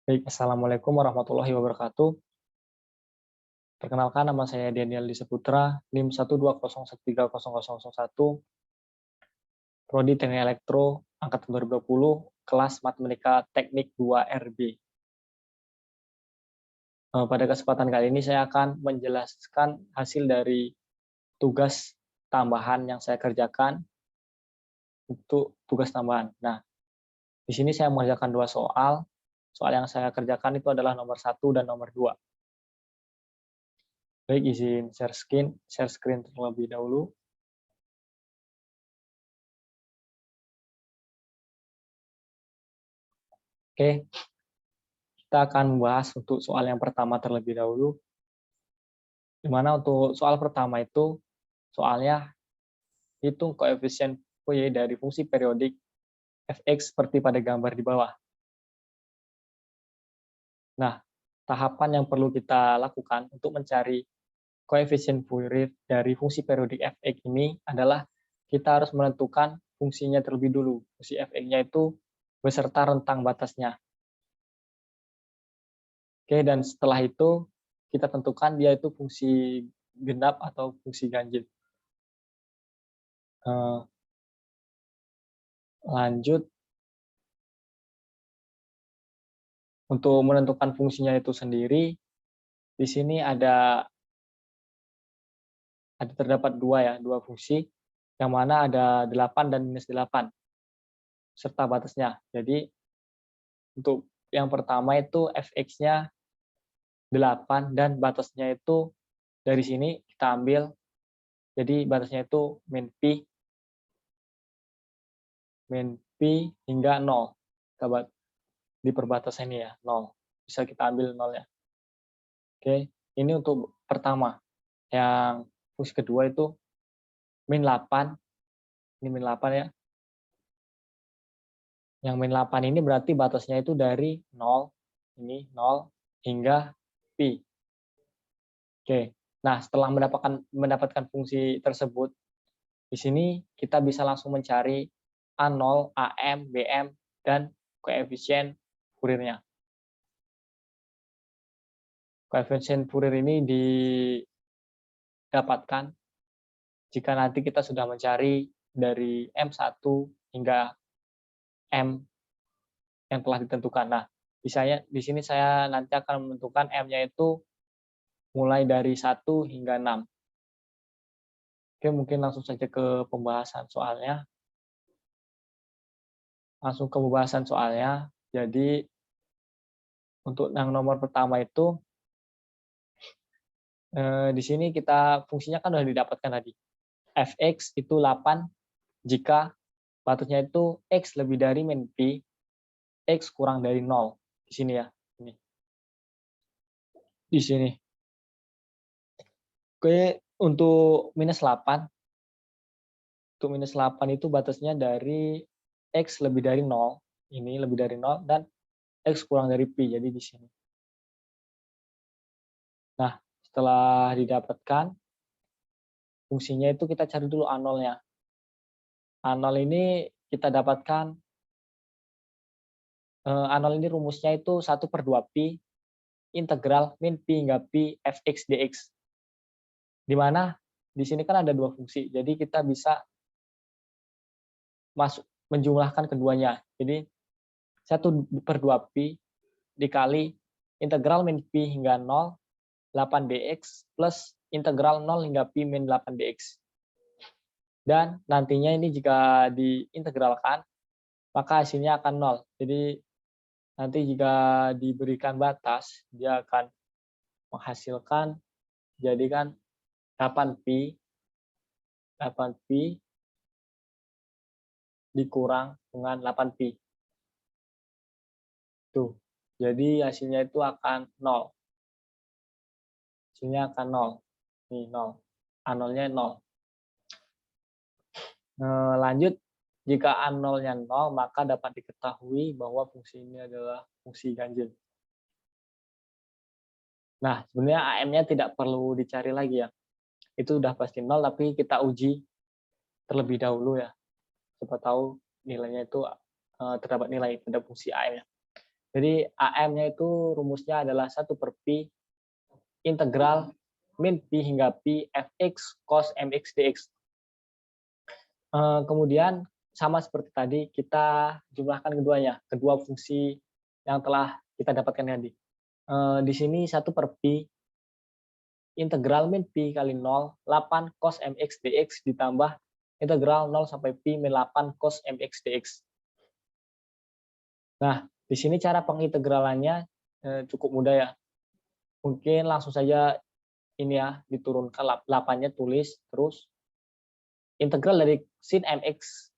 Baik, Assalamualaikum warahmatullahi wabarakatuh. Perkenalkan, nama saya Daniel Disaputra, NIM 120130001, Prodi Teknik Elektro, Angkatan 2020, kelas Matematika Teknik 2 RB. Pada kesempatan kali ini saya akan menjelaskan hasil dari tugas tambahan yang saya kerjakan untuk tugas tambahan. Nah, di sini saya mengerjakan 2 soal. Soal yang saya kerjakan itu adalah nomor 1 dan nomor 2. Baik, izin share screen terlebih dahulu. Oke, kita akan membahas untuk soal yang pertama terlebih dahulu. Di mana untuk soal pertama itu, soalnya hitung koefisien Fourier dari fungsi periodik fx seperti pada gambar di bawah. Nah, tahapan yang perlu kita lakukan untuk mencari koefisien Fourier dari fungsi periodik fx ini adalah kita harus menentukan fungsinya terlebih dulu. Fungsi fx-nya itu beserta rentang batasnya. Oke, dan setelah itu kita tentukan dia itu fungsi genap atau fungsi ganjil. Lanjut, untuk menentukan fungsinya itu sendiri, di sini terdapat dua fungsi, yang mana ada 8 dan minus 8, serta batasnya. Jadi, untuk yang pertama itu fx-nya 8, dan batasnya itu dari sini kita ambil, jadi batasnya itu min pi hingga 0. Di perbatasan ini ya, 0. Bisa kita ambil 0 ya. Oke, ini untuk pertama. Yang fungsi kedua itu min 8. Ini min 8 ya. Yang min 8 ini berarti batasnya itu dari 0, ini 0, hingga pi. Oke, nah setelah mendapatkan fungsi tersebut, di sini kita bisa langsung mencari A0, AM, BM, dan koefisien Fourier-nya. Koefisien Fourier ini didapatkan jika nanti kita sudah mencari dari M1 hingga M yang telah ditentukan. Nah, di sini saya nanti akan menentukan M-nya itu mulai dari 1 hingga 6. Oke, mungkin langsung saja ke pembahasan soalnya. Jadi, untuk yang nomor pertama itu, di sini fungsinya kan sudah didapatkan tadi. Fx itu 8 jika batasnya itu X lebih dari min pi, X kurang dari 0. Di sini ya. Di sini. Oke, untuk minus 8. Untuk minus 8 itu batasnya dari X lebih dari 0. Ini lebih dari 0, dan X kurang dari pi. Jadi di sini. Nah, setelah didapatkan, fungsinya itu kita cari dulu A0-nya. A0 ini kita dapatkan, A0 ini rumusnya itu 1/2 pi integral min pi hingga pi fx dx. Di mana di sini kan ada dua fungsi, jadi kita bisa menjumlahkan keduanya. Jadi 1/2 pi dikali integral min pi hingga 0, 8 dx, plus integral 0 hingga pi min 8 dx. Dan nantinya ini jika diintegralkan, maka hasilnya akan 0. Jadi nanti jika diberikan batas, dia akan menghasilkan, jadikan 8 pi dikurang dengan 8 pi. Tuh. Jadi hasilnya itu akan 0. Hasilnya akan 0. Nih 0. A0-nya 0. Lanjut, jika A0-nya 0, maka dapat diketahui bahwa fungsi ini adalah fungsi ganjil. Nah, sebenarnya AM-nya tidak perlu dicari lagi ya. Itu udah pasti 0, tapi kita uji terlebih dahulu ya. Siapa tahu nilainya itu terdapat nilai pada fungsi AM-nya. Jadi AM-nya itu rumusnya adalah 1/P integral min P hingga P fx cos mx dx. Kemudian sama seperti tadi, kita jumlahkan keduanya, kedua fungsi yang telah kita dapatkan tadi. Di sini 1/P integral min P kali 0, 8 cos mx dx ditambah integral 0 sampai P min 8 cos mx dx. Nah, di sini cara pengintegralannya cukup mudah ya. Mungkin langsung saja ini ya, diturunkan 8-nya, tulis, terus integral dari sin mx,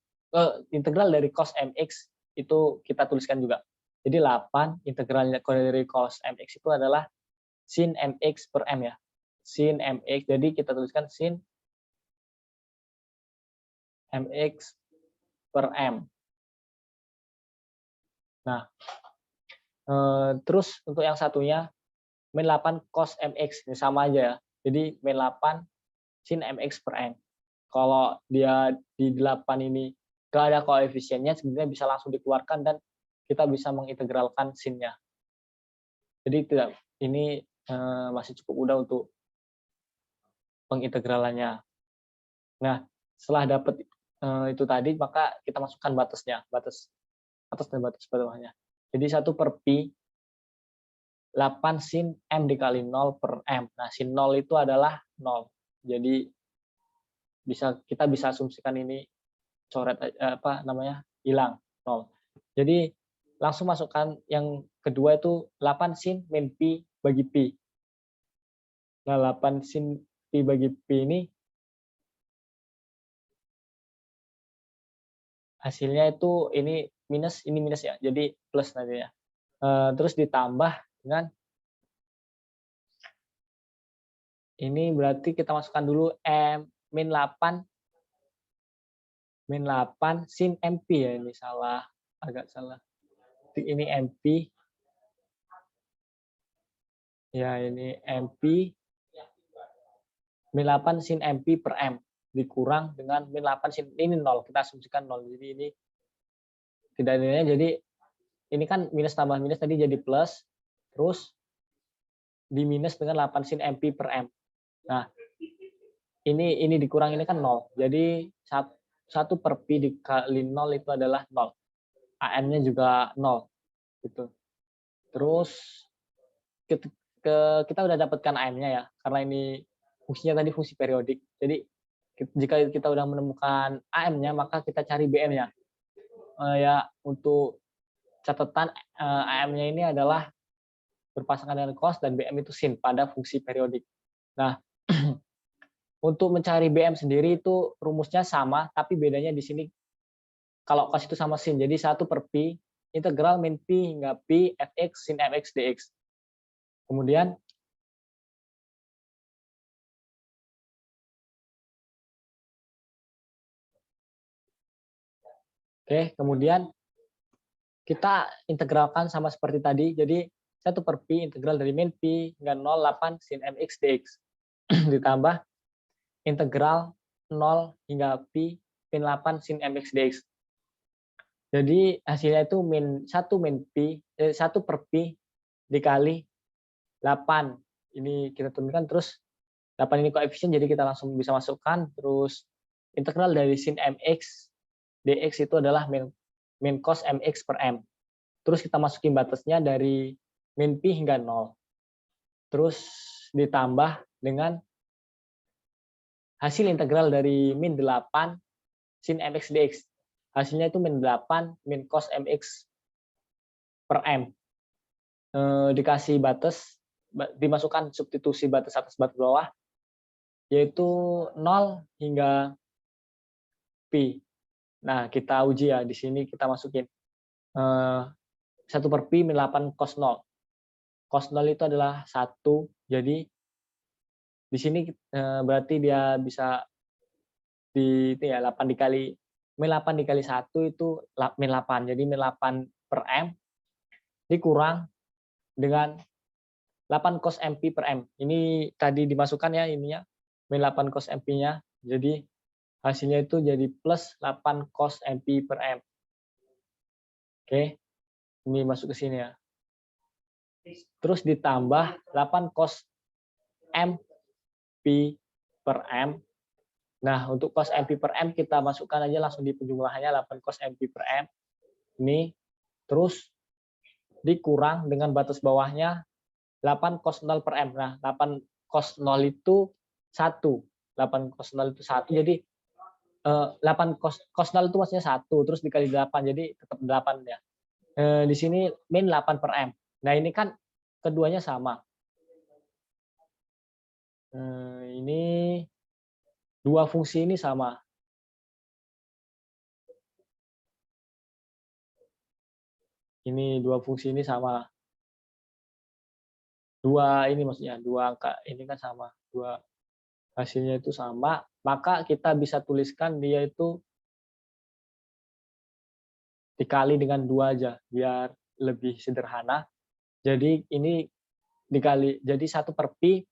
integral dari cos mx itu kita tuliskan juga. Jadi 8 integralnya dari cos mx itu adalah sin mx per m ya. Sin mx, jadi kita tuliskan sin mx per m. Nah, terus untuk yang satunya min 8 cos mx, ini sama aja ya. Jadi min 8 sin mx per m. Kalau dia di 8 ini nggak ada koefisiennya, sebenarnya bisa langsung dikeluarkan dan kita bisa mengintegralkan sin-nya. Jadi tidak, ini masih cukup mudah untuk pengintegralannya. Nah, setelah dapat itu tadi, maka kita masukkan batasnya, batas atas dan batas bawahnya. Jadi 1/P 8 sin m dikali 0 per m. Nah, sin 0 itu adalah 0. Jadi kita bisa asumsikan ini coret hilang 0. Jadi langsung masukkan yang kedua itu 8 sin min P bagi P. Nah, 8 sin P bagi P ini hasilnya itu ini minus ya. Jadi plus nantinya. Terus ditambah dengan ini, berarti kita masukkan dulu min 8 sin MP ya, ini salah, agak salah. Ini MP. Ya, ini MP min 8 sin MP per M dikurang dengan min 8 sin, ini 0, kita asumsikan 0. Jadi ini tidak nilainya, jadi ini kan minus tambah minus tadi jadi plus, terus diminus dengan 8 sin MP per M. Nah, ini dikurang, ini kan 0. Jadi 1/P dikali 0 itu adalah 0. AM-nya juga 0. Gitu. Terus kita udah dapatkan AM-nya ya, karena ini fungsinya tadi fungsi periodik. Jadi jika kita udah menemukan AM-nya, maka kita cari BM-nya. Ya, untuk catatan AM-nya ini adalah berpasangan dengan cos dan BM itu sin pada fungsi periodik. Nah, untuk mencari BM sendiri itu rumusnya sama, tapi bedanya di sini kalau cos itu sama sin. Jadi 1/P integral min P hingga P fx sin mx dx. Kemudian kemudian kita integralkan sama seperti tadi. Jadi 1/P integral dari min P hingga 0,8 sin mx dx ditambah integral 0 hingga P min 8 sin mx dx. Jadi hasilnya itu 1/P dikali 8. Ini kita turunkan, terus 8 ini koefisien, jadi kita langsung bisa masukkan. Terus integral dari sin mx dx itu adalah min cos mx per m. Terus kita masukin batasnya dari min P hingga 0. Terus ditambah dengan hasil integral dari min 8 sin mx dx. Hasilnya itu min 8 min cos mx per m. Dikasih batas, dimasukkan substitusi batas atas batas bawah, yaitu 0 hingga P. Nah, kita uji ya, di sini kita masukin 1/P min 8 cos 0. Cos 0 itu adalah 1, jadi di sini berarti dia bisa di itu ya, 8 dikali min 8 dikali 1 itu min 8. Jadi min 8 per M dikurang dengan 8 cos MP per M. Ini tadi dimasukkan ya ininya, min 8 cos MP-nya. Jadi hasilnya itu jadi plus 8 cos MP per M. Oke, ini masuk ke sini ya. terus ditambah 8 cos MP per M. Nah, untuk cos MP per M kita masukkan aja langsung di penjumlahannya 8 cos MP per M. Ini terus dikurang dengan batas bawahnya 8 cos 0 per M. Nah, 8 cos 0 itu 1. 8 cos 0 itu 1. Jadi 8 cos 0 itu maksudnya 1 terus dikali 8 jadi tetap 8 ya. Di sini min 8 per M. Nah, ini kan keduanya sama. Ini dua fungsi ini sama. Ini dua fungsi ini sama. Dua ini maksudnya, dua angka ini kan sama. Dua hasilnya itu sama, maka kita bisa tuliskan dia itu dikali dengan 2 aja, biar lebih sederhana. Jadi ini dikali, jadi 1 per Pi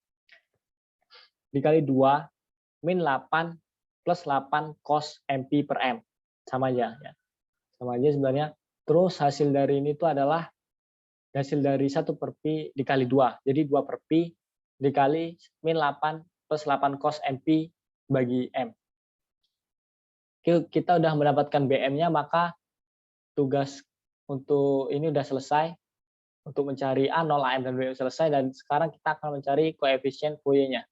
dikali 2 min 8 plus 8 cos MP per M. Sama aja. Ya. Sama aja sebenarnya. Terus hasil dari ini itu adalah hasil dari 1 per Pi dikali 2. Jadi 2 per Pi dikali min 8 plus 8 cos MP bagi M. Kita udah mendapatkan BM-nya, maka tugas untuk ini udah selesai. Untuk mencari A0, AM, dan BM selesai. Dan sekarang kita akan mencari koefisien Fourier-nya.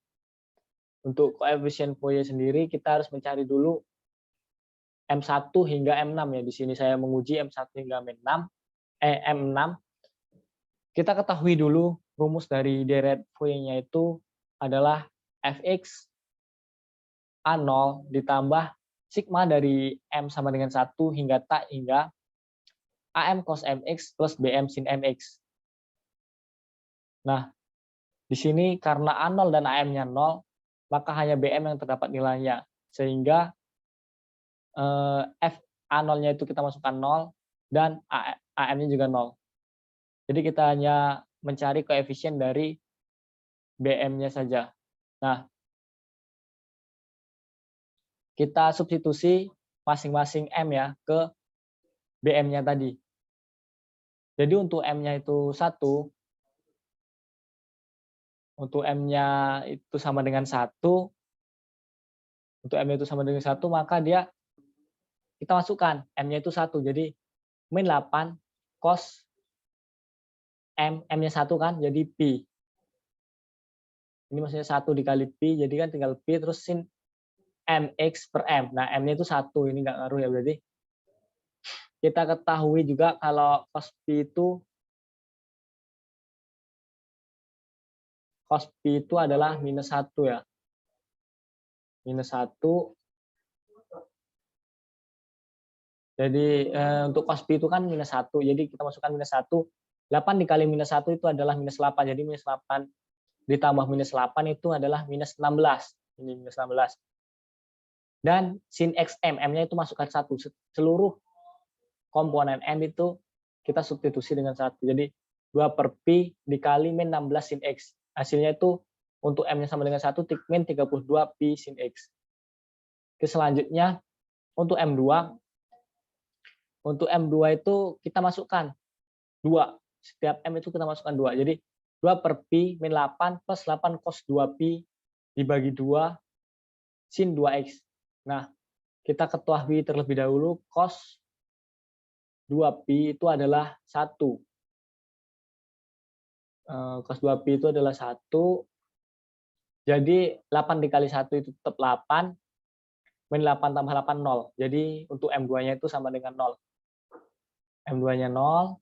Untuk koefisien Fourier sendiri, kita harus mencari dulu M1 hingga M6 ya. Di sini saya menguji M1 hingga M6. Kita ketahui dulu rumus dari deret Fourier-nya itu adalah fx A0 ditambah sigma dari M sama dengan 1 hingga tak hingga AM cos MX plus BM sin MX. Nah, di sini karena A0 dan AM-nya 0, maka hanya BM yang terdapat nilainya. Sehingga F A0-nya itu kita masukkan 0 dan AM-nya juga 0. Jadi kita hanya mencari koefisien dari BM-nya saja. Nah, kita substitusi masing-masing M ya ke BM-nya tadi. Jadi untuk M-nya itu 1, untuk M-nya itu sama dengan 1, untuk M-nya itu sama dengan 1, maka dia kita masukkan M-nya itu 1. Jadi min 8 cos M-nya 1 kan, jadi Pi. Ini maksudnya 1 dikali Pi, jadi kan tinggal Pi terus sin MX per M. Nah, M-nya itu 1, ini nggak ngaruh ya berarti. Kita ketahui juga kalau cos Pi itu adalah minus 1 ya. Minus 1. Jadi untuk cos Pi itu kan minus 1. Jadi kita masukkan minus 1. 8 dikali minus 1 itu adalah minus 8. Jadi minus 8 ditambah minus 8 itu adalah minus 16. Ini minus 16. Dan sin XM, M-nya itu masukkan 1. Seluruh komponen M itu kita substitusi dengan 1. Jadi 2 per Pi dikali min 16 sin X. Hasilnya itu untuk M-nya sama dengan 1, min 32 Pi sin X. Oke, selanjutnya untuk M2. Untuk M2 itu kita masukkan 2. Setiap M itu kita masukkan 2. Jadi 2 per Pi min 8 plus 8 cos 2 Pi dibagi 2 sin 2X. Nah, kita ketahui terlebih dahulu cos 2Pi itu adalah 1. Cos 2Pi itu adalah 1. Jadi 8 dikali 1 itu tetap 8. Min 8 tambah 8, 0. Jadi untuk M2-nya itu sama dengan 0. M2-nya 0.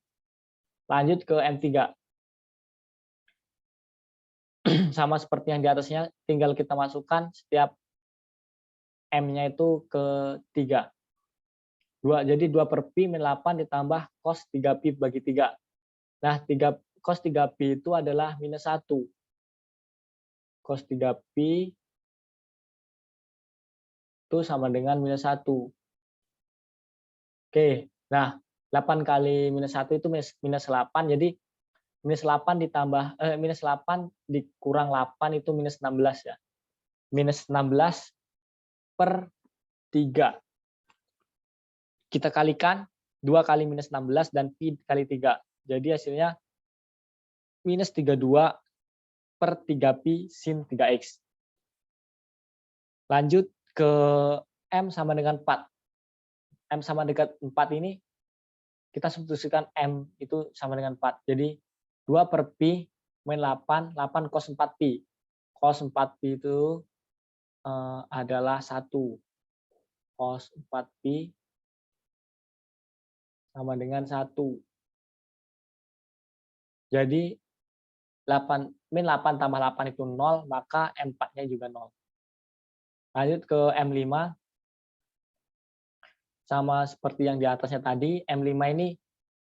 Lanjut ke M3. Sama seperti yang di atasnya, tinggal kita masukkan setiap M-nya itu ke 3. Jadi 2 per Pi min 8 ditambah cos 3 Pi bagi 3. Nah, cos 3 Pi itu adalah minus 1. Cos 3 Pi itu sama dengan minus 1. Oke, nah 8 kali minus 1 itu minus 8, jadi minus 8 ditambah minus 8 dikurang 8 itu minus 16 ya. Minus 16 per 3. Kita kalikan 2 kali minus 16 dan Pi kali 3. Jadi hasilnya minus 32 per 3pi sin 3x. Lanjut ke M sama dengan 4. M sama dengan 4 ini kita substitusikan M itu sama dengan 4. Jadi 2 per pi min 8 cos 4pi. Cos 4pi itu adalah 1. Cos 4pi sama dengan 1. Jadi 8 tambah 8 itu 0, maka M4-nya juga 0. Lanjut ke M5. Sama seperti yang di atasnya tadi, M5 ini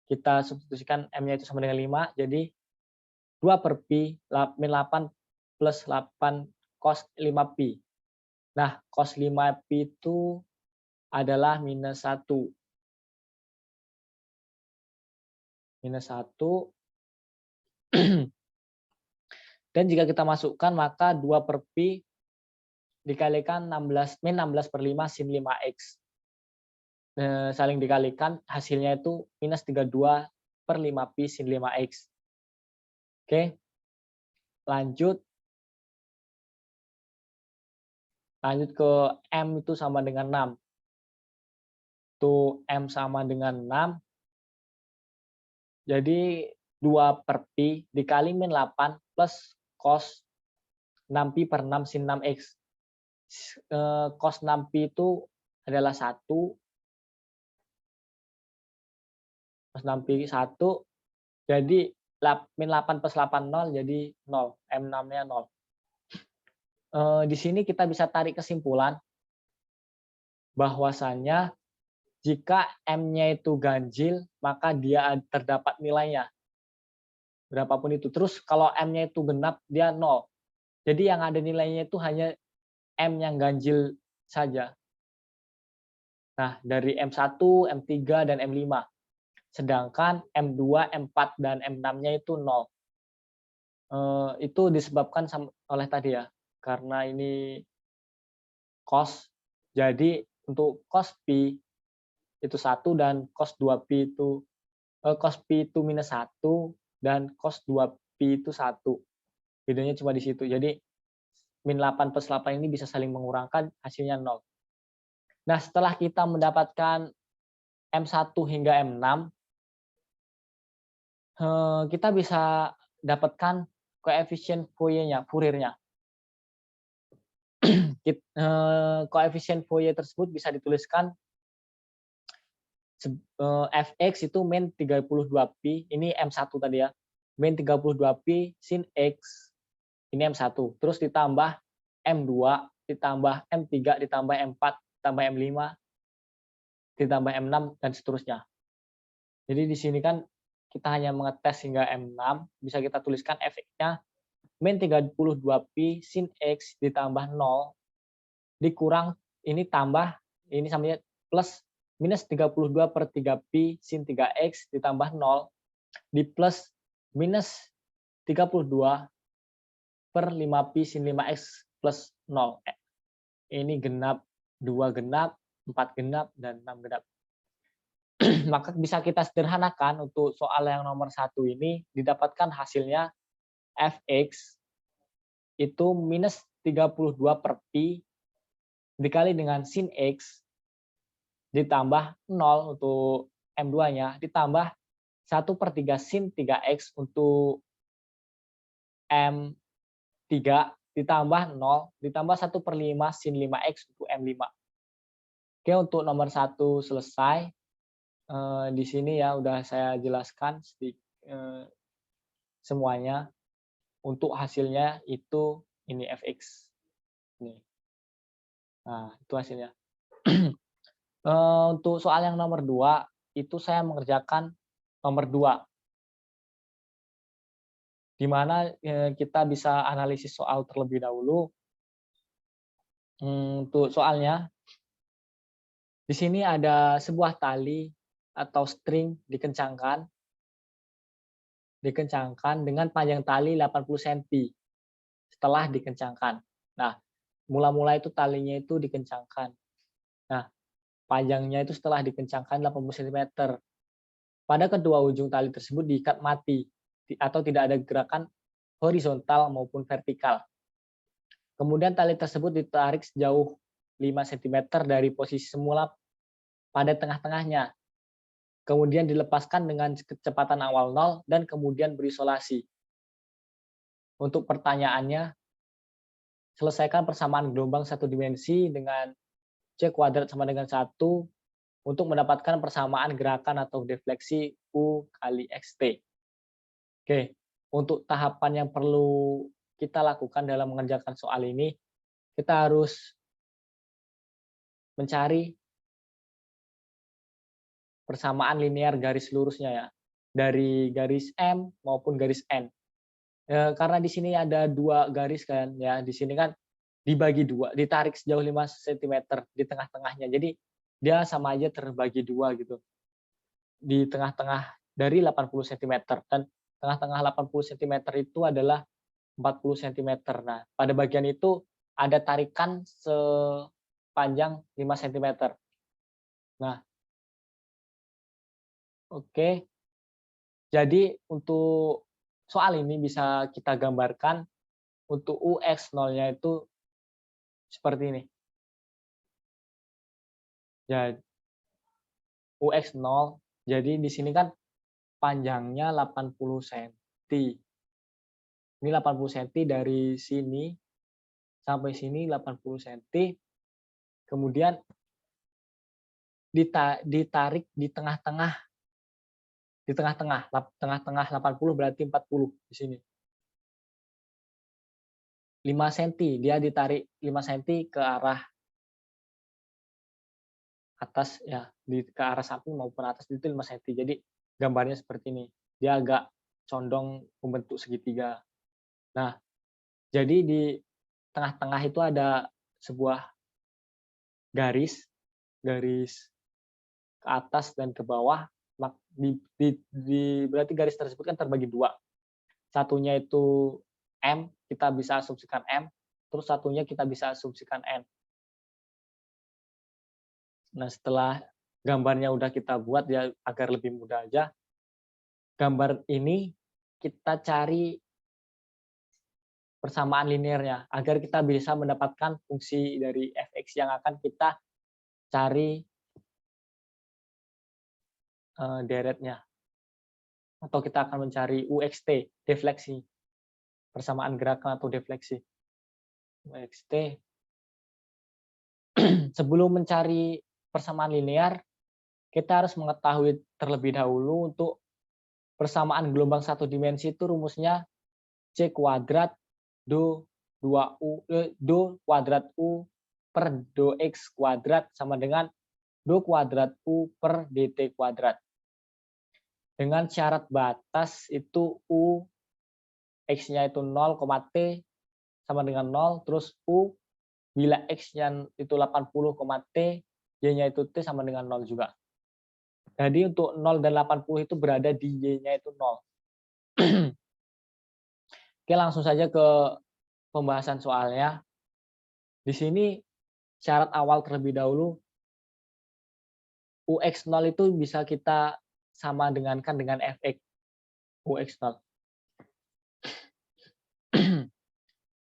kita substitusikan M-nya itu sama dengan 5, jadi 2 per pi min 8 plus 8 cos 5pi. Nah, cos 5pi itu adalah minus 1. Minus 1. Dan jika kita masukkan, maka 2 per pi dikalikan min 16 per 5 sin 5x. Saling dikalikan, hasilnya itu minus 32 per 5pi sin 5x. Oke, lanjut ke M itu sama dengan 6. Tuh M sama dengan 6. Jadi 2 per pi dikali min 8 plus cos 6pi per 6 sin 6x. Cos 6pi itu adalah 1. Cos 6pi 1. Jadi min 8 plus 8 0, jadi 0. M6-nya 0. Di sini kita bisa tarik kesimpulan bahwasannya jika M-nya itu ganjil, maka dia terdapat nilainya. Berapapun itu. Terus kalau M-nya itu genap, dia 0. Jadi yang ada nilainya itu hanya M yang ganjil saja. Nah, dari M1, M3, dan M5. Sedangkan M2, M4, dan M6-nya itu 0. Itu disebabkan oleh tadi ya, karena ini cos. Jadi untuk cos pi itu 1 dan cos 2pi itu cos pi itu minus 1 dan cos 2pi itu 1. Bedanya cuma di situ. Jadi min 8 plus 8 ini bisa saling mengurangkan, hasilnya 0. Nah, setelah kita mendapatkan M1 hingga M6, kita bisa dapatkan koefisien Fourier-nya. Koefisien Fourier tersebut bisa dituliskan fx itu min 32pi, ini M1 tadi ya, min 32pi sin x, ini M1, terus ditambah M2, ditambah M3, ditambah M4, ditambah M5, ditambah M6, dan seterusnya. Jadi di sini kan kita hanya mengetes hingga M6, bisa kita tuliskan fx-nya min 32pi sin x ditambah 0, dikurang, ini tambah, ini samanya plus minus 32 per 3pi sin 3x ditambah 0, di plus minus 32 per 5pi sin 5x plus 0. Ini genap, 2 genap, 4 genap, dan 6 genap. Maka bisa kita sederhanakan untuk soal yang nomor 1 ini, didapatkan hasilnya fx itu minus 32 per pi dikali dengan sin x ditambah 0 untuk M2-nya, ditambah 1/3 sin 3x untuk M3, ditambah 0, ditambah 1/5 sin 5x untuk M5. Oke, untuk nomor 1 selesai. Di sini ya udah saya jelaskan semuanya. Untuk hasilnya itu ini fx. Nih. Nah, itu hasilnya. Untuk soal yang nomor 2, itu saya mengerjakan nomor 2. Di mana kita bisa analisis soal terlebih dahulu. Untuk soalnya, di sini ada sebuah tali atau string dikencangkan dengan panjang tali 80 cm setelah dikencangkan. Nah, mula-mula itu talinya itu dikencangkan. Nah, panjangnya itu setelah dikencangkan 80 cm. Pada kedua ujung tali tersebut diikat mati. atau tidak ada gerakan horizontal maupun vertikal. Kemudian tali tersebut ditarik sejauh 5 cm dari posisi semula pada tengah-tengahnya. Kemudian dilepaskan dengan kecepatan awal 0 dan kemudian berisolasi. Untuk pertanyaannya, selesaikan persamaan gelombang satu dimensi dengan C kuadrat sama dengan 1 untuk mendapatkan persamaan gerakan atau defleksi U kali XT. Oke, untuk tahapan yang perlu kita lakukan dalam mengerjakan soal ini, kita harus mencari persamaan linear garis lurusnya ya, dari garis M maupun garis N. Karena di sini ada 2 garis kan ya, di sini kan dibagi 2, ditarik sejauh 5 cm di tengah-tengahnya. Jadi dia sama aja terbagi 2 gitu. Di tengah-tengah dari 80 cm dan tengah-tengah 80 cm itu adalah 40 cm. Nah, pada bagian itu ada tarikan sepanjang 5 cm. Nah, oke. Jadi untuk soal ini bisa kita gambarkan untuk UX0-nya itu seperti ini. Jadi UX0, jadi di sini kan panjangnya 80 cm. Ini 80 cm dari sini sampai sini 80 cm. Kemudian ditarik di tengah-tengah. Di tengah-tengah 80 berarti 40 di sini. 5 cm, dia ditarik 5 cm ke arah atas ya, ke arah samping maupun atas itu 5 cm. Jadi gambarnya seperti ini. Dia agak condong membentuk segitiga. Nah, jadi di tengah-tengah itu ada sebuah garis ke atas dan ke bawah. Berarti garis tersebut kan terbagi 2. Satunya itu M, kita bisa asumsikan M, terus satunya kita bisa asumsikan N. Nah, setelah gambarnya udah kita buat ya agar lebih mudah aja, gambar ini kita cari persamaan linearnya agar kita bisa mendapatkan fungsi dari fx yang akan kita cari deretnya. Atau kita akan mencari uxt, defleksi, persamaan gerakan atau defleksi. Uxt. Sebelum mencari persamaan linear, kita harus mengetahui terlebih dahulu untuk persamaan gelombang satu dimensi itu rumusnya C kuadrat do kuadrat U per do X kuadrat sama dengan do kuadrat U per dt kuadrat. Dengan syarat batas itu U X-nya itu 0, T sama dengan 0, terus U bila X-nya itu 80, T, Y-nya itu T sama dengan 0 juga. Jadi untuk 0 dan 80 itu berada di Y-nya itu 0. Oke, langsung saja ke pembahasan soalnya. Di sini syarat awal terlebih dahulu, UX0 itu bisa kita sama dengankan dengan Fx. UX0.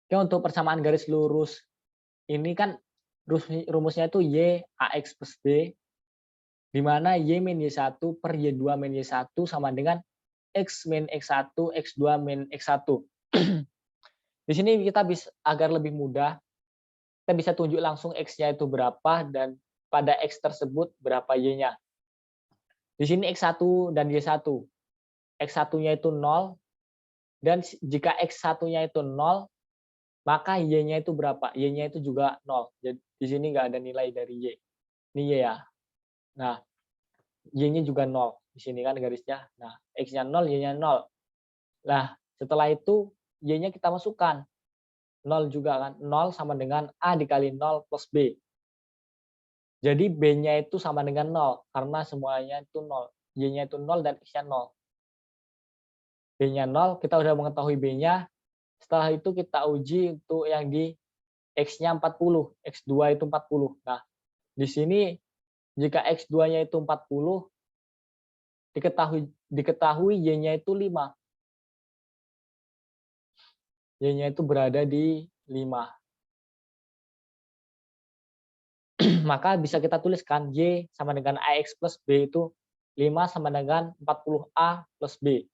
Oke, untuk persamaan garis lurus ini kan rumusnya itu Y AX plus B, di mana Y min Y1 per Y2 min Y1 sama dengan X min X1, X2 min X1. Di sini kita bisa, agar lebih mudah, kita bisa tunjuk langsung X-nya itu berapa dan pada X tersebut berapa Y-nya. Di sini X1 dan Y1. X1-nya itu 0, dan jika X1-nya itu 0, maka Y-nya itu berapa? Y-nya itu juga 0. Jadi di sini nggak ada nilai dari Y. Ini Y ya. Nah, Y-nya juga 0. Di sini kan garisnya. Nah, X-nya 0, Y-nya 0. Nah, setelah itu Y-nya kita masukkan. 0 juga kan. 0 sama dengan A dikali 0 plus B. Jadi B-nya itu sama dengan 0. Karena semuanya itu 0. Y-nya itu 0 dan X-nya 0. B-nya 0, kita udah mengetahui B-nya. Setelah itu kita uji untuk yang di X-nya 40. X2 itu 40. Nah, di sini jika X2-nya itu 40, diketahui Y-nya itu 5. Y-nya itu berada di 5. Maka bisa kita tuliskan Y sama dengan AX plus B itu 5 sama dengan 40A plus B.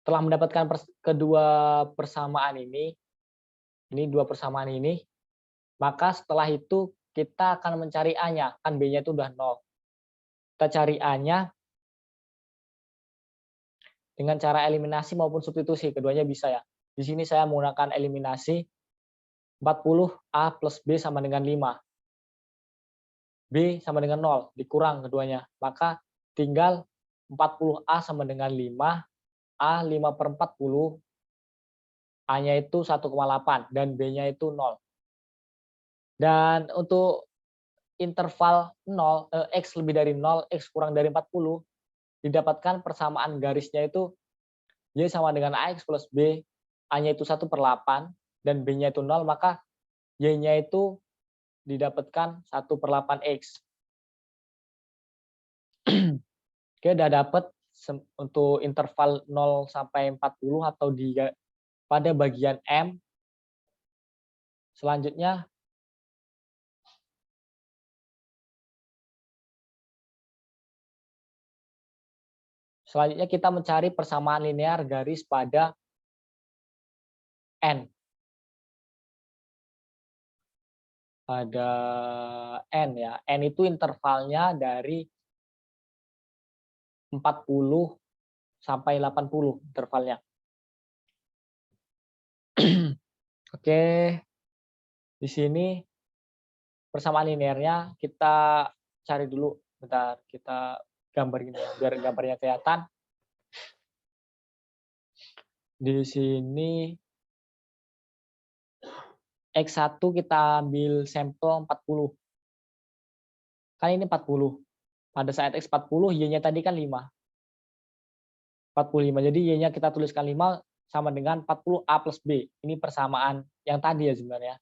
Setelah mendapatkan kedua persamaan ini dua persamaan ini, maka setelah itu kita akan mencari A-nya, kan B-nya itu udah 0. Kita cari A-nya dengan cara eliminasi maupun substitusi, keduanya bisa ya. Di sini saya menggunakan eliminasi 40A plus B sama dengan 5. B sama dengan 0, dikurang keduanya. Maka tinggal 40A sama dengan 5, A 5/40, A-nya itu 1,8, dan B-nya itu 0. Dan untuk interval 0, X lebih dari 0, X kurang dari 40, didapatkan persamaan garisnya itu Y sama dengan AX plus B, A-nya itu 1/8, dan B-nya itu 0, maka Y-nya itu didapatkan 1/8X. Oke, udah dapat untuk interval 0 sampai 40 atau pada bagian M. Selanjutnya kita mencari persamaan linear garis pada N. Pada N ya. N itu intervalnya dari 40 sampai 80 intervalnya. Oke. Di sini persamaan linearnya kita cari dulu. Bentar, kita gambarin ya, biar gambarnya kelihatan. Di sini X1 kita ambil sampel 40. Kan ini 40. Pada saat X40, Y-nya tadi kan 5. 45. Jadi Y-nya kita tuliskan 5 sama dengan 40A plus B. Ini persamaan yang tadi ya sebenarnya.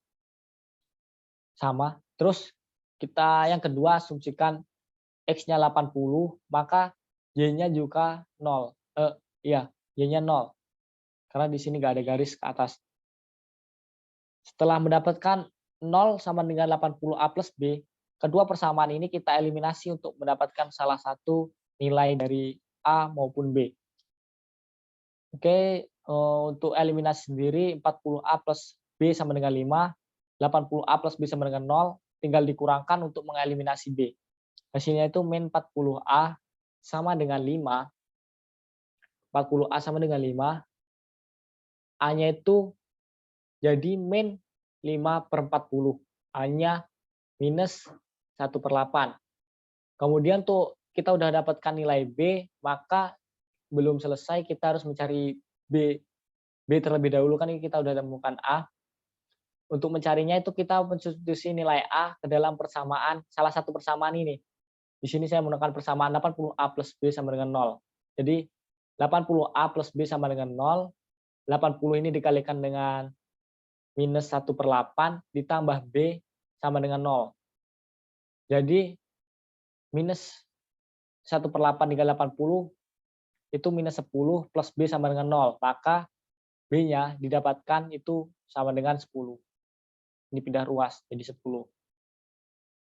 Sama. Terus kita yang kedua asumsikan X-nya 80, maka Y-nya juga 0. Iya, Y-nya 0. Karena di sini nggak ada garis ke atas. Setelah mendapatkan 0 sama dengan 80A plus B, kedua persamaan ini kita eliminasi untuk mendapatkan salah satu nilai dari A maupun B. Oke, untuk eliminasi sendiri 40A plus B sama dengan 5, 80A plus B sama dengan 0, tinggal dikurangkan untuk mengeliminasi B. Hasilnya itu min 40A sama dengan 5, 40A sama dengan 5, A-nya itu jadi min 5/40, A-nya minus 1/8. Kemudian tuh kita udah dapatkan nilai B, maka belum selesai, kita harus mencari B terlebih dahulu, kan kita udah temukan A. Untuk mencarinya itu kita mensubstitusi nilai A ke dalam persamaan, salah satu persamaan ini. Di sini saya menggunakan persamaan 80A plus B sama dengan 0. Jadi 80A plus B sama dengan 0, 80 ini dikalikan dengan minus 1/8 ditambah B sama dengan 0. Jadi minus 1/8 dikali 80 itu minus 10 plus B sama dengan 0. Maka B-nya didapatkan itu sama dengan 10. Ini pindah ruas jadi 10.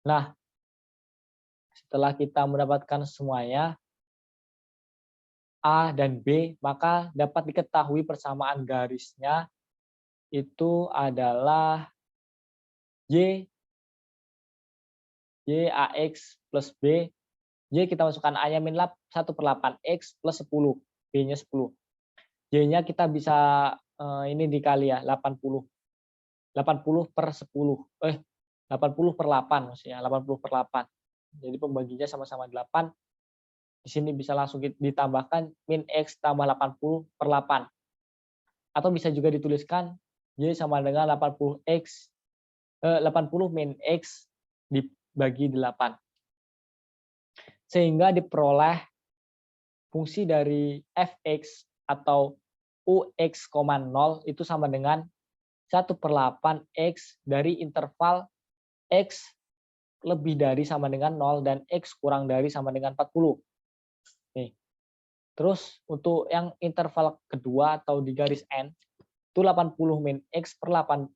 Nah, setelah kita mendapatkan semuanya, A dan B, maka dapat diketahui persamaan garisnya itu adalah Y AX plus B. Y kita masukkan A-nya min 1/8, X plus 10, B-nya 10. Y-nya kita bisa ini dikali ya, 80. 80/10. 80/8 maksudnya, 80/8. Jadi pembaginya sama-sama 8. Di sini bisa langsung ditambahkan min X tambah 80/8. Atau bisa juga dituliskan Y sama dengan 80 min X dibagi 8. Sehingga diperoleh fungsi dari fx atau ux, 0 itu sama dengan 1/8 X dari interval X lebih dari sama dengan 0 dan X kurang dari sama dengan 40. Nih. Terus untuk yang interval kedua atau di garis N, itu 80 min X per 80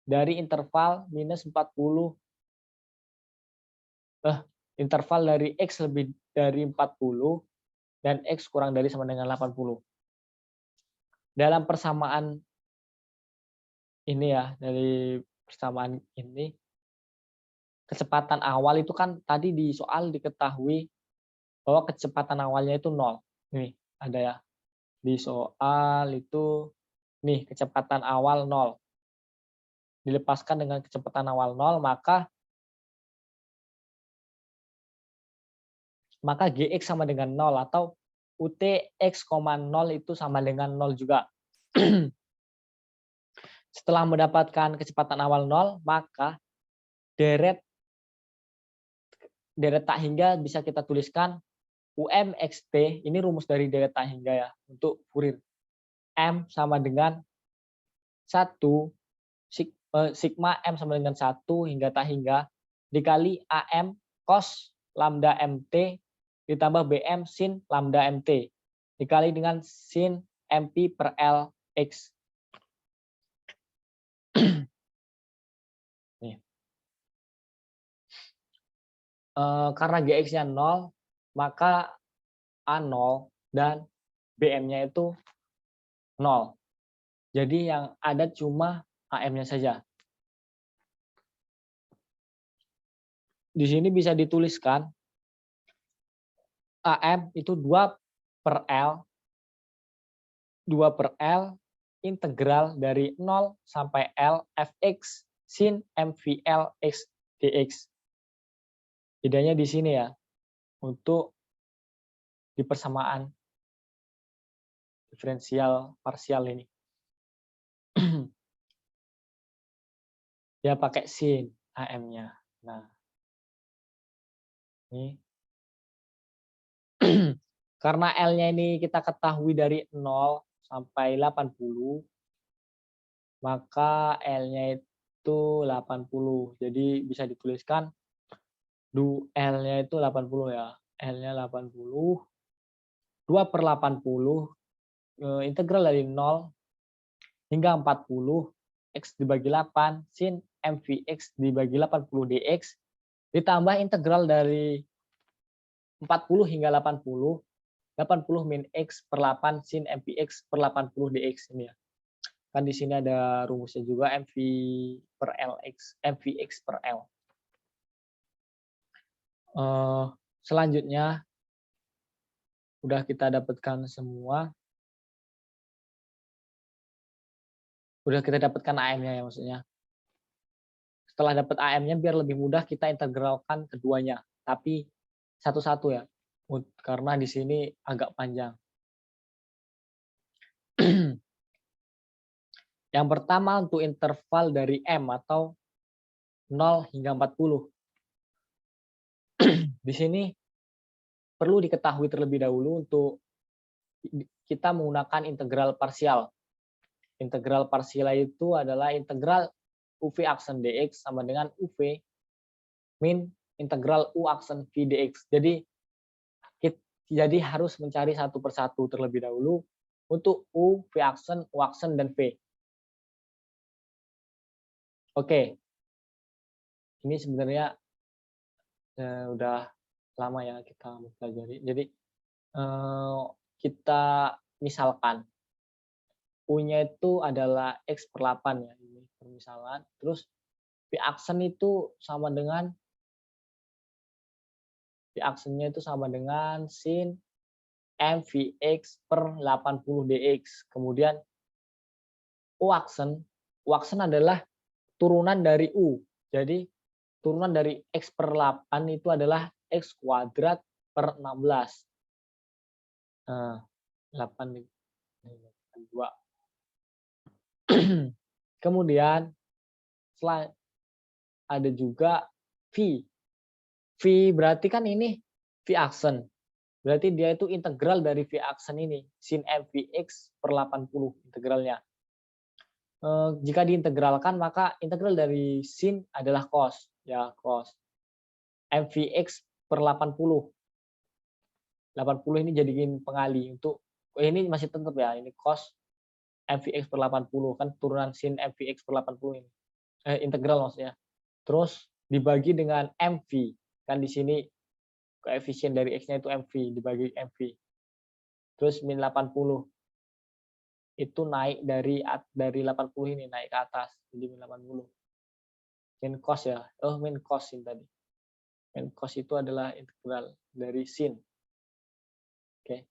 dari interval minus 40, interval dari X lebih dari 40 dan X kurang dari sama dengan 80. Dalam persamaan ini ya, dari persamaan ini, kecepatan awal itu kan tadi di soal diketahui bahwa kecepatan awalnya itu 0. Nih, ada ya. Di soal itu, nih, kecepatan awal 0. Dilepaskan dengan kecepatan awal 0, maka Gx sama dengan 0 atau UT X, 0 itu sama dengan 0 juga. Setelah mendapatkan kecepatan awal 0, maka deret tak hingga bisa kita tuliskan UMXT, ini rumus dari deret tak hingga ya, untuk Fourier. M sama dengan 1, sigma M sama dengan 1 hingga tak hingga, dikali AM cos lambda MT ditambah BM sin lambda MT, dikali dengan sin MP per L X. Nih. Karena GX-nya 0, maka A0 dan BM-nya itu 0. Jadi yang ada cuma AM-nya saja. Di sini bisa dituliskan AM itu 2 per L integral dari 0 sampai L fx sin MVL x dx. Bedanya di sini ya, untuk di persamaan diferensial parsial ini. Ya pakai sin AM-nya. Nah, ini karena L-nya ini kita ketahui dari 0 sampai 80, maka L-nya itu 80. Jadi bisa dituliskan L-nya itu 80 ya. L-nya 80. 2 per 80 integral dari 0 hingga 40 X dibagi 8 sin MVX dibagi 80 dx ditambah integral dari 40 hingga 80 min X per 8 sin MVX per 80 dx ini ya. Kan di sini ada rumusnya juga MV per LX, MVX per L. Selanjutnya udah kita dapatkan semua. Udah kita dapatkan AM-nya ya maksudnya. Setelah dapat AM-nya biar lebih mudah kita integralkan keduanya, tapi satu-satu ya. Karena di sini agak panjang. Yang pertama untuk interval dari M atau 0 hingga 40. Di sini perlu diketahui terlebih dahulu untuk kita menggunakan integral parsial. Integral parsial itu adalah integral UV aksen dx sama dengan UV min integral U aksen V dx. Jadi harus mencari satu persatu terlebih dahulu untuk U, V aksen, U aksen, dan V. Oke. Ini sebenarnya udah lama ya kita mempelajari. Jadi kita misalkan U-nya itu adalah X per 8 ya, ini permisalan. Terus V aksen itu sama dengan V aksennya itu sama dengan sin MVX per 80 dx. Kemudian U aksen adalah turunan dari U. Jadi turunan dari X per 8 itu adalah X kuadrat per 16. 8 2. Kemudian setelah ada juga V. V berarti kan ini V aksen. Berarti dia itu integral dari V aksen ini, sin MVX per 80 integralnya. Jika diintegralkan maka integral dari sin adalah cos, ya cos. MVX per 80. 80 ini jadiin pengali untuk ini masih tetap ya, ini cos MVX per 80 kan turunan sin MVX per 80 ini. Integral maksudnya. Terus dibagi dengan MV. Kan di sini koefisien dari X-nya itu MV, dibagi MV. Terus min 80. Itu naik dari 80 ini, naik ke atas. Jadi min 80. Min cos ya. Min cos ini tadi. Min cos itu adalah integral dari sin. Oke.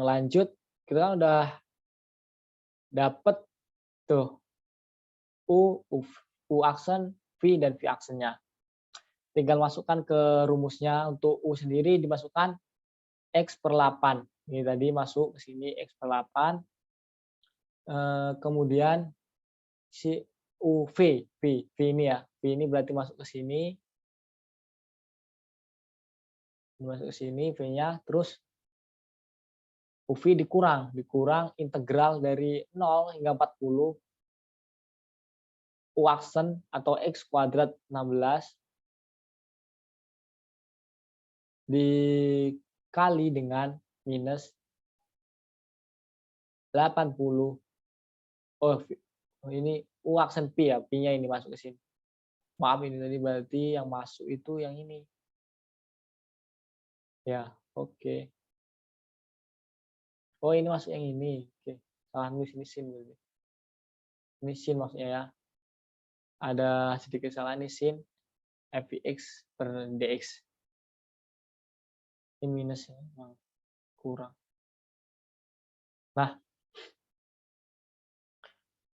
Lanjut. Kita kan udah dapat tuh U aksen, V dan V aksennya. Tinggal masukkan ke rumusnya. Untuk U sendiri dimasukkan X per 8. Ini tadi masuk ke sini X per 8. Kemudian si U V ini ya. V ini berarti masuk ke sini. Masuk ke sini V-nya. Terus UV dikurang integral dari 0 hingga 40 U aksen atau X kuadrat 16 dikali dengan minus 80. Ini U aksen P ya, P-nya ini masuk ke sini. Maaf ini tadi berarti yang masuk itu yang ini. Ya, oke. Oh, ini masuk yang ini. Oke. Salah nulis ini sin berarti. Ini sin maksudnya ya. Ada sedikit salah ini sin FX per DX. Ini minus ya, kurang. Nah,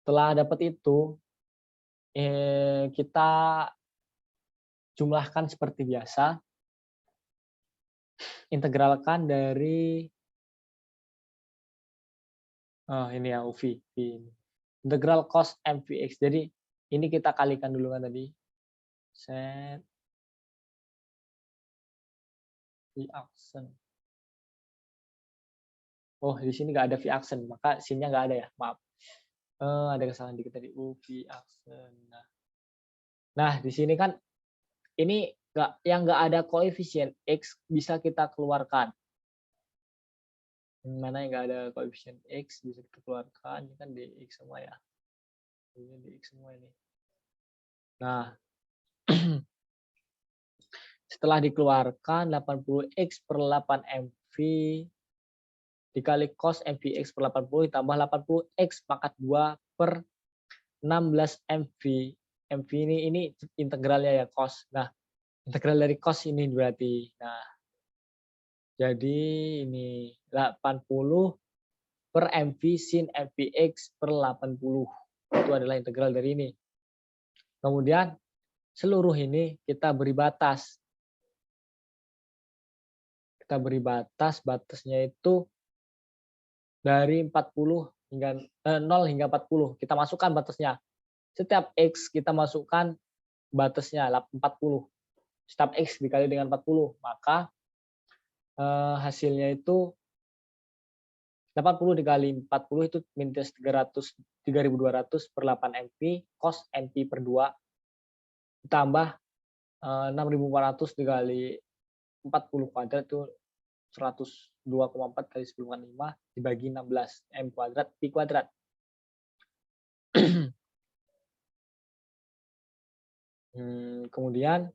setelah dapat itu, kita jumlahkan seperti biasa. Integralkan dari ini ya UV. Integral cos MVX. Jadi ini kita kalikan dulu kan tadi. Set V aksen. Oh, di sini nggak ada V aksen, maka sinnya nggak ada ya. Maaf. Ada kesalahan dikit tadi. V aksen. Nah, di sini kan ini yang nggak ada koefisien X bisa kita keluarkan. Mana yang nggak ada koefisien X bisa kita keluarkan. Ini kan DX semua ya. Ini DX semua ini. Nah, setelah dikeluarkan 80X per 8MV dikali cos MVX per 80 ditambah 80X pangkat 2 per 16MV. MV ini integralnya ya cos. Nah, integral dari cos ini berarti. Nah, jadi ini 80 per MV sin MVX per 80. Itu adalah integral dari ini. Kemudian seluruh ini kita beri batas. Kita beri batas, batasnya itu dari 40 hingga 0 hingga 40. Kita masukkan batasnya. Setiap X kita masukkan batasnya 40. Setiap X dikali dengan 40, maka hasilnya itu 80 dikali 40 itu minus 3.200 per 8 MV cos NP per 2 ditambah 6.400 dikali 40 kuadrat itu 102,4 kali 10 kan 5 dibagi 16 M kuadrat Pi kuadrat. Kemudian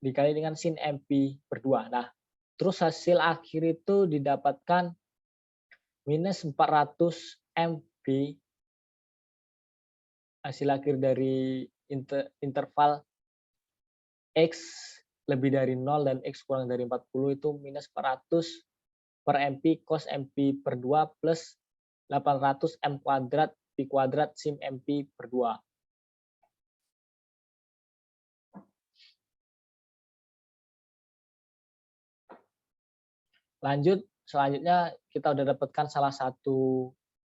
dikali dengan sin MP per 2. Nah, terus hasil akhir itu didapatkan minus 400 MP. Hasil akhir dari interval X lebih dari 0 dan X kurang dari 40 itu minus 400 per MP cos MP per 2 plus 800 M kuadrat Pi kuadrat sin MP per 2. Lanjut, selanjutnya kita udah dapatkan salah satu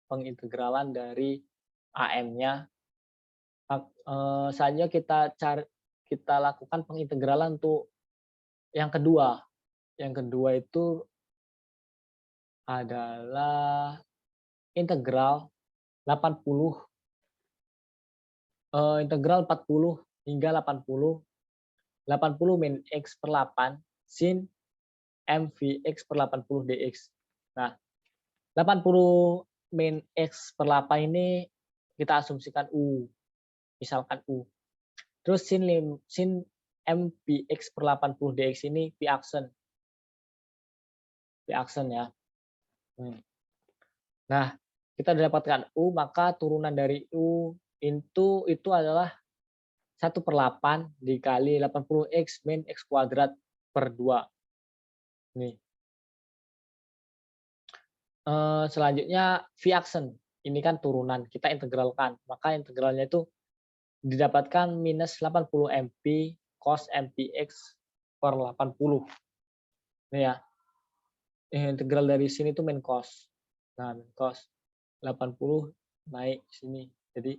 pengintegralan dari AM-nya. Selanjutnya kita lakukan pengintegralan untuk yang kedua. Yang kedua itu adalah integral 80 integral 40 hingga 80 80 min X per 8 sin MVX per 80 DX. Nah, 80 min X per 8 ini kita asumsikan U. Misalkan U. Terus sin MVX per 80 DX ini V aksen. V aksen ya. Nah, kita dapatkan U, maka turunan dari U itu adalah 1/8 dikali 80X min X kuadrat per 2. Nih. Selanjutnya V aksen. Ini kan turunan, kita integralkan. Maka integralnya itu didapatkan minus 80 MP cos MPX per 80. Ini ya. Integral dari sini itu min cos. Nah, min cos 80 naik sini. Jadi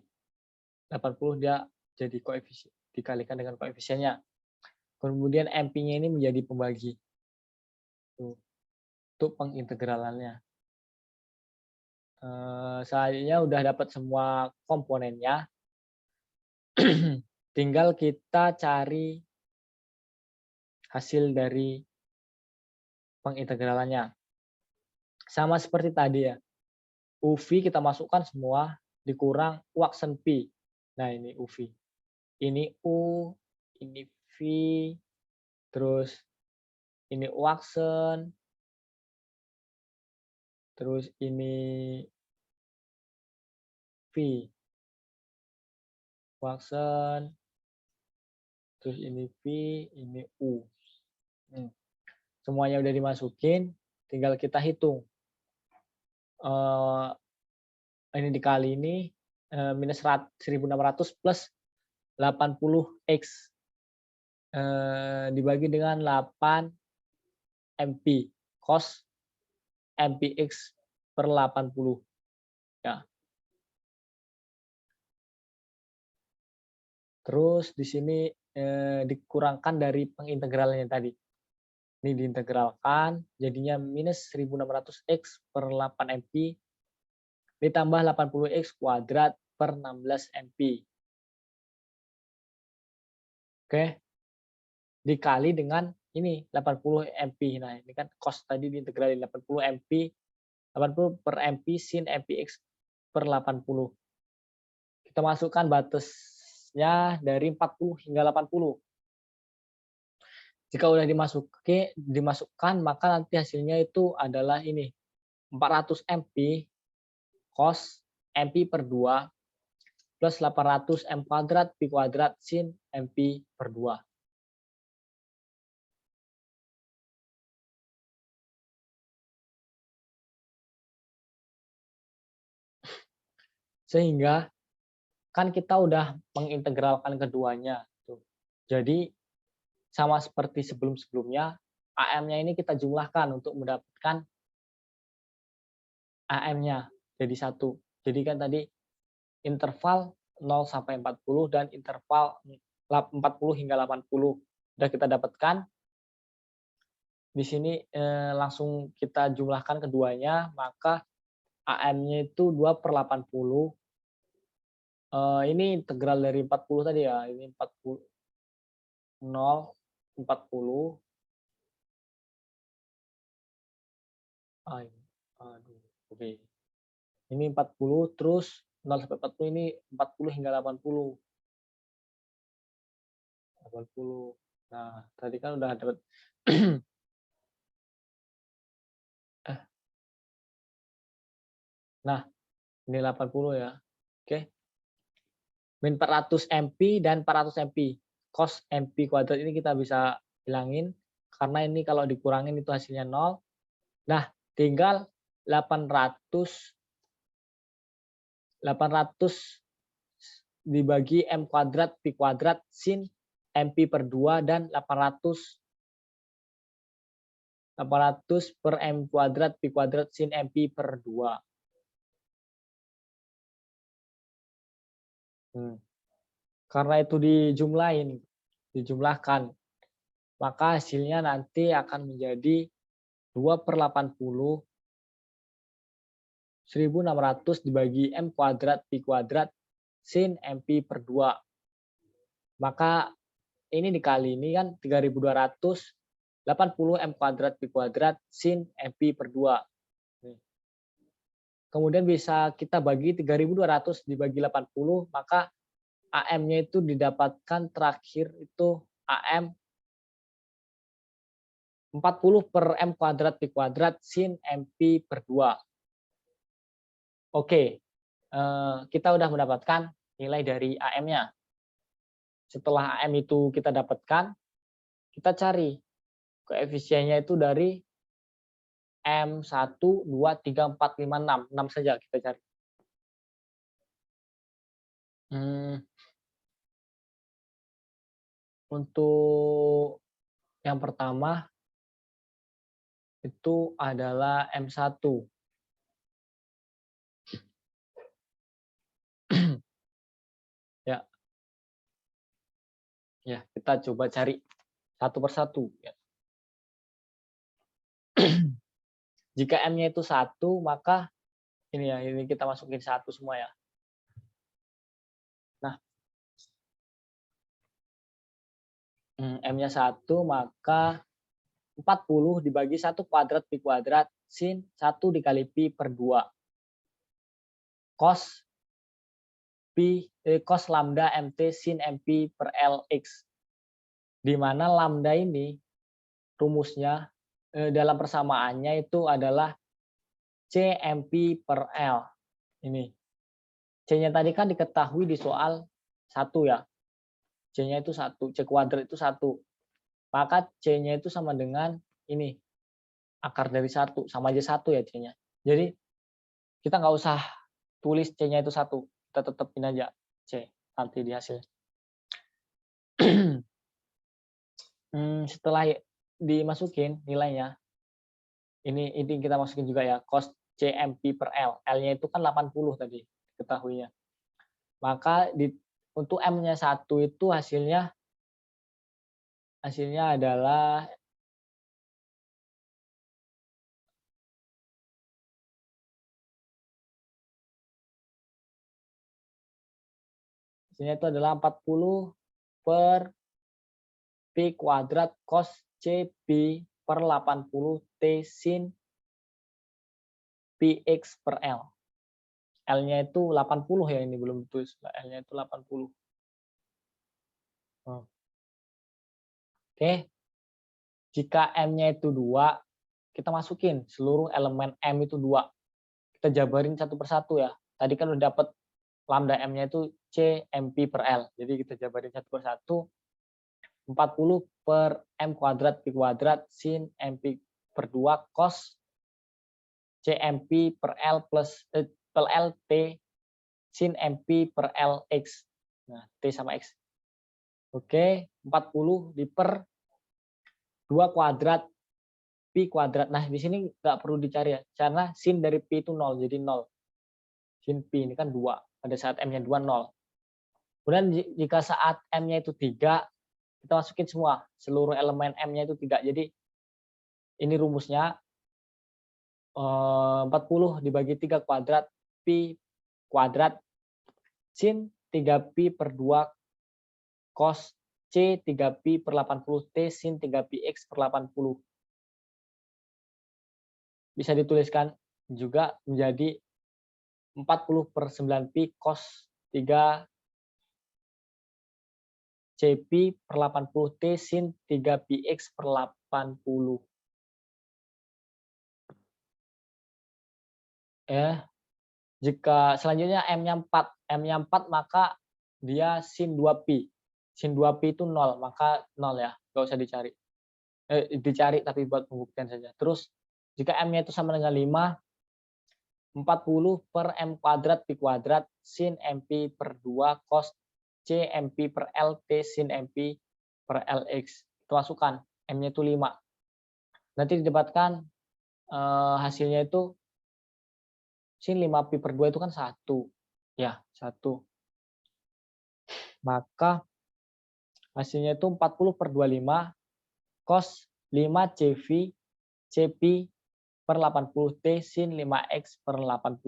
80 dia jadi koefisien, dikalikan dengan koefisiennya. Kemudian MP-nya ini menjadi pembagi. Tuh. Untuk pengintegralannya. Selanjutnya udah dapat semua komponennya. Tinggal kita cari hasil dari pengintegralannya. Sama seperti tadi ya. UV kita masukkan semua dikurang U aksen P. Nah, ini UV. Ini U, ini V, terus ini U aksen, terus ini V. U aksen, terus ini V, ini U. Semuanya udah dimasukin, tinggal kita hitung. Ini dikali ini minus 1600 plus 80X dibagi dengan 8 MP cos MPX per 80. Ya. Terus di sini dikurangkan dari pengintegralnya tadi. Ini diintegralkan, jadinya minus 1600X per 8 MP ditambah 80X kuadrat per 16 MP. Oke. Dikali dengan ini 80 MP. Nah, ini kan cos tadi diintegralin 80 MP, 80 per MP sin MPX per 80. Kita masukkan batasnya dari 40 hingga 80. Jika udah dimasukkan, maka nanti hasilnya itu adalah ini 400 MP cos MP per 2 plus 800 M kuadrat Pi kuadrat sin MP per 2. Sehingga kan kita udah mengintegralkan keduanya. Jadi sama seperti sebelum-sebelumnya, AM-nya ini kita jumlahkan untuk mendapatkan AM-nya jadi 1. Jadi kan tadi interval 0 sampai 40 dan interval 40 hingga 80. Sudah kita dapatkan. Di sini langsung kita jumlahkan keduanya, maka AM-nya itu 2/80. Ini integral dari 40 tadi ya, ini 40. 0, 40. Aduh, oke. Ini 40, terus 0 sampai 40 ini 40 hingga 80. 80. Nah, tadi kan udah dapat Nah, ini 80 ya. Oke. Min 400 MP dan 400 MP. Cos MP kuadrat ini kita bisa hilangin karena ini kalau dikurangin itu hasilnya 0. Nah, tinggal 800 dibagi M kuadrat Pi kuadrat sin MP per 2 dan 800 per M kuadrat Pi kuadrat sin MP per 2. Karena itu dijumlahkan, maka hasilnya nanti akan menjadi 2/80 1600 dibagi M kuadrat Pi kuadrat sin MP per 2. Maka ini dikali ini kan 3280 M kuadrat Pi kuadrat sin MP per 2. Kemudian bisa kita bagi 3200 dibagi 80, maka AM-nya itu didapatkan terakhir itu AM 40 per M kuadrat Pi kuadrat sin MP per 2. Oke, kita udah mendapatkan nilai dari AM-nya. Setelah AM itu kita dapatkan, kita cari koefisiennya itu dari M1, 2, 3, 4, 5, 6. 6 saja kita cari. Untuk yang pertama itu adalah M1. Ya. Ya, kita coba cari satu persatu. Ya. Jika M-nya itu 1, maka ini ya, ini kita masukin 1 semua ya. Nah, M-nya 1, maka 40 dibagi 1 kuadrat Pi kuadrat sin 1 dikali Pi per 2. Cos lambda MT sin MP per LX. Di mana lambda ini rumusnya dalam persamaannya itu adalah CMP per L. Ini. C-nya tadi kan diketahui di soal 1 ya. C-nya itu 1, C kuadrat itu 1. Maka C-nya itu sama dengan ini. Akar dari 1, sama aja 1 ya C-nya. Jadi kita nggak usah tulis C-nya itu 1. Kita tetepin aja C nanti di hasil. Setelah dimasukin nilainya, ini kita masukin juga ya, cos CMP per L. L-nya itu kan 80 tadi ketahuinya. Maka untuk M-nya 1 itu hasilnya adalah hasilnya itu adalah 40 per Pi kuadrat cos CP per 80 T sin Px per L. L-nya itu 80 ya, ini belum ditulis. L-nya itu 80. Oke. Jika M-nya itu 2, kita masukin seluruh elemen M itu 2. Kita jabarin satu persatu ya. Tadi kan udah dapat lambda M-nya itu C MP per L. Jadi kita jabarin satu persatu. 40 per M kuadrat Pi kuadrat sin MP per 2 cos CMP per L plus per L T sin MP per L X. Nah, T sama X. Oke, 40 per 2 kuadrat Pi kuadrat. Nah, di sini nggak perlu dicari ya, karena sin dari Pi itu 0, jadi 0. Sin Pi ini kan 2, pada saat M-nya 2, 0. Kemudian jika saat M-nya itu 3, kita masukin semua, seluruh elemen M-nya itu 3. Jadi ini rumusnya 40 dibagi 3 kuadrat Pi kuadrat sin 3Pi per 2 cos C 3Pi per 80 T sin 3Px per 80. Bisa dituliskan juga menjadi 40 per 9Pi cos 3 CP per 80 T sin 3Px per 80. Ya. Jika selanjutnya M-nya 4. M-nya 4 maka dia sin 2Pi. Sin 2Pi itu 0, maka 0 ya. Nggak usah dicari. Dicari tapi buat pembuktian saja. Terus jika M-nya itu sama dengan 5, 40 per M kuadrat Pi kuadrat sin MP per 2 cos C MP per L T sin MP per LX. Itu masukkan. M-nya itu 5. Nanti didapatkan hasilnya itu sin 5Pi per 2 itu kan 1. Ya, 1. Maka hasilnya itu 40 per 25 cos 5 CV CP per 80 T sin 5X per 80.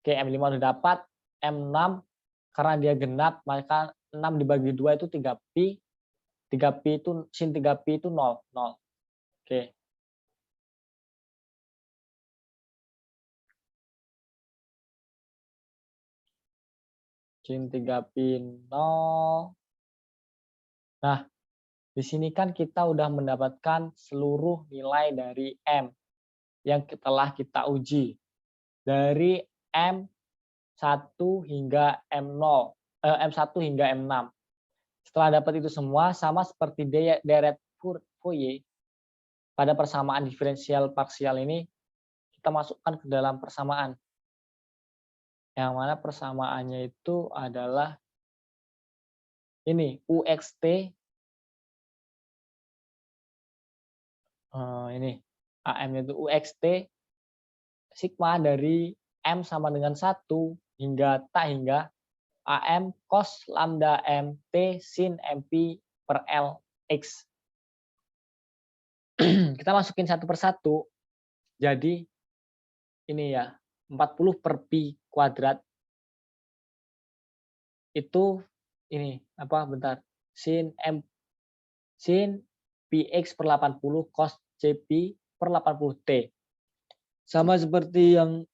Oke, M5 udah dapat. M6 karena dia genap maka 6 dibagi 2 itu 3pi. 3pi itu sin 3pi itu 0, 0. Oke. Sin 3pi 0. Nah, di sini kan kita udah mendapatkan seluruh nilai dari M yang telah kita uji. Dari M1 hingga M0, M1 hingga M6. Setelah dapat itu semua, sama seperti deret Fourier, pada persamaan diferensial parsial ini, kita masukkan ke dalam persamaan. Yang mana persamaannya itu adalah ini, UXT, ini, AM itu UXT, sigma dari M sama dengan 1 hingga tak hingga AM cos lambda M T sin MP per L X. Kita masukin satu persatu. Jadi ini ya, 40 per pi kuadrat itu ini apa bentar. Sin px per 80 cos cp per 80 t. Sama seperti yang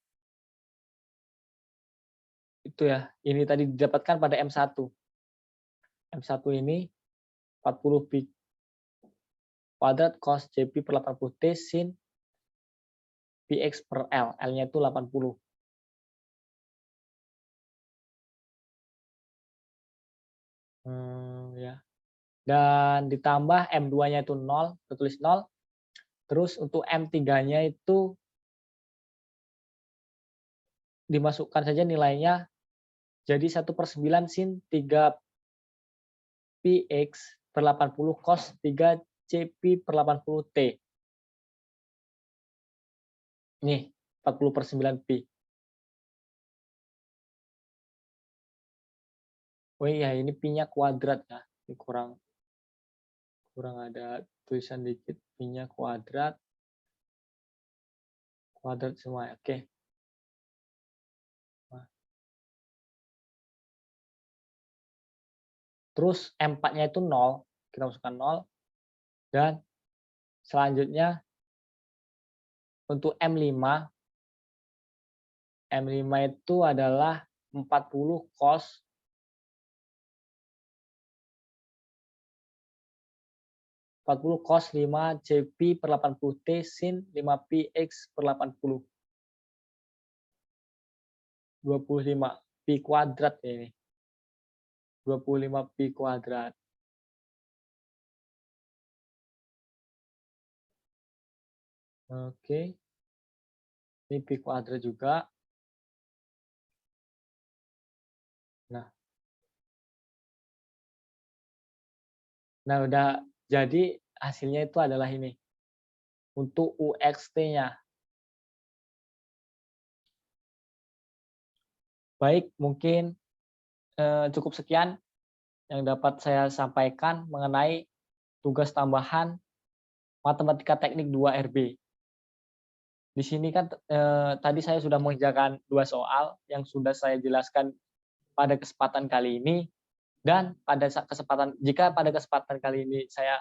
itu ya. Ini tadi didapatkan pada M1. M1 ini 40 pi kuadrat cos cp per 80 t sin px per L. L-nya itu 80. Ya. Dan ditambah M2-nya itu 0, tertulis 0. Terus untuk M3-nya itu dimasukkan saja nilainya jadi 1/9 sin 3 px per 80 cos 3 cp per 80 t. Nih, 40/9 pi. Oh iya, ini pi-nya kuadrat ya. Ini kurang ada tulisan dikit, pi-nya kuadrat. Kuadrat semua ya. Oke. Nah. Terus M4-nya itu 0, kita masukkan 0. Dan selanjutnya untuk M5 itu adalah 40 cos 5 cp per 80 t sin 5 px per 80. 25 pi kuadrat ini. 25 pi kuadrat. Oke. Ini pi kuadrat juga. Nah, udah jadi hasilnya itu adalah ini. Untuk UXT-nya. Baik, mungkin cukup sekian yang dapat saya sampaikan mengenai tugas tambahan Matematika Teknik 2 RB. Di sini kan tadi saya sudah mengerjakan 2 soal yang sudah saya jelaskan pada kesempatan kali ini, dan jika pada kesempatan kali ini saya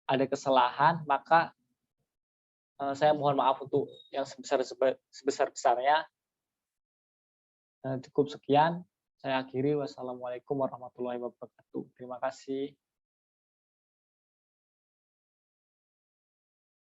ada kesalahan, maka saya mohon maaf untuk yang sebesar-besarnya. Cukup sekian, saya akhiri. Wassalamualaikum warahmatullahi wabarakatuh. Terima kasih.